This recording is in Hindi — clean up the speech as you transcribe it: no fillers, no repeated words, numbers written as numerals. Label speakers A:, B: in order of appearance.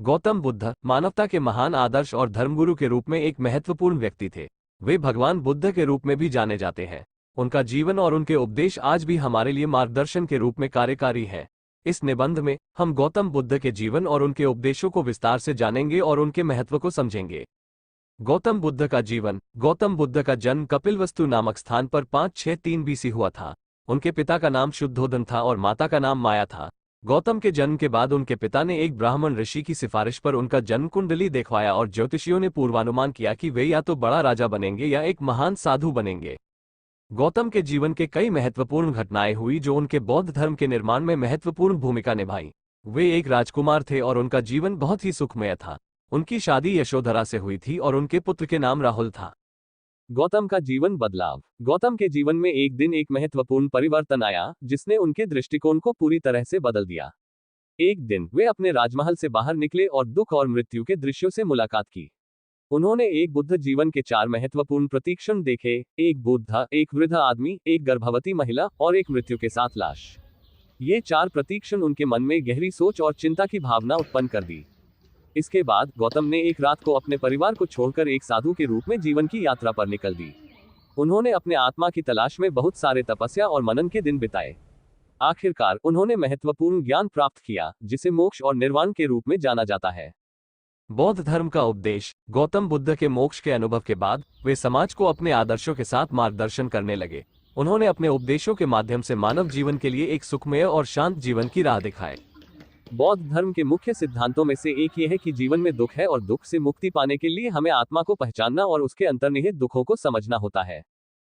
A: गौतम बुद्ध मानवता के महान आदर्श और धर्मगुरु के रूप में एक महत्वपूर्ण व्यक्ति थे। वे भगवान बुद्ध के रूप में भी जाने जाते हैं। उनका जीवन और उनके उपदेश आज भी हमारे लिए मार्गदर्शन के रूप में कार्यकारी हैं। इस निबंध में हम गौतम बुद्ध के जीवन और उनके उपदेशों को विस्तार से जानेंगे और उनके महत्व को समझेंगे। गौतम बुद्ध का जीवन। गौतम बुद्ध का जन्म कपिलवस्तु नामक स्थान पर 563 बीसी हुआ था। उनके पिता का नाम शुद्धोदन था और माता का नाम माया था। गौतम के जन्म के बाद उनके पिता ने एक ब्राह्मण ऋषि की सिफारिश पर उनका जन्म कुंडली देखवाया और ज्योतिषियों ने पूर्वानुमान किया कि वे या तो बड़ा राजा बनेंगे या एक महान साधु बनेंगे। गौतम के जीवन के कई महत्वपूर्ण घटनाएं हुई जो उनके बौद्ध धर्म के निर्माण में महत्वपूर्ण भूमिका निभाई। वे एक राजकुमार थे और उनका जीवन बहुत ही सुखमय था। उनकी शादी यशोधरा से हुई थी और उनके पुत्र के नाम राहुल था। गौतम का जीवन बदलाव। गौतम के जीवन में एक दिन एक महत्वपूर्ण परिवर्तन आया जिसने उनके दृष्टिकोण को पूरी तरह से बदल दिया। एक दिन वे अपने राजमहल से बाहर निकले और दुख और मृत्यु के दृश्यों से मुलाकात की। उन्होंने एक बुद्ध जीवन के 4 महत्वपूर्ण प्रतीक्षण देखे, एक बुद्ध, एक वृद्ध आदमी, एक गर्भवती महिला और एक मृत्यु के साथ लाश। ये 4 प्रतीक्षण उनके मन में गहरी सोच और चिंता की भावना उत्पन्न कर दी। इसके बाद गौतम ने एक रात को अपने परिवार को छोड़कर एक साधु के रूप में जीवन की यात्रा पर निकल दी। उन्होंने अपने आत्मा की तलाश में बहुत सारे तपस्या और मनन के दिन बिताए। आखिरकार उन्होंने महत्वपूर्ण ज्ञान प्राप्त किया जिसे मोक्ष और निर्वाण के रूप में जाना जाता है। बौद्ध धर्म का उपदेश। गौतम बुद्ध के मोक्ष के अनुभव के बाद वे समाज को अपने आदर्शों के साथ मार्गदर्शन करने लगे। उन्होंने अपने उपदेशों के माध्यम से मानव जीवन के लिए एक सुखमय और शांत जीवन की राह दिखाई। बौद्ध धर्म के मुख्य सिद्धांतों में से एक यह है कि जीवन में दुख है और दुख से मुक्ति पाने के लिए हमें आत्मा को पहचानना और उसके अंतर्निहित दुखों को समझना होता है।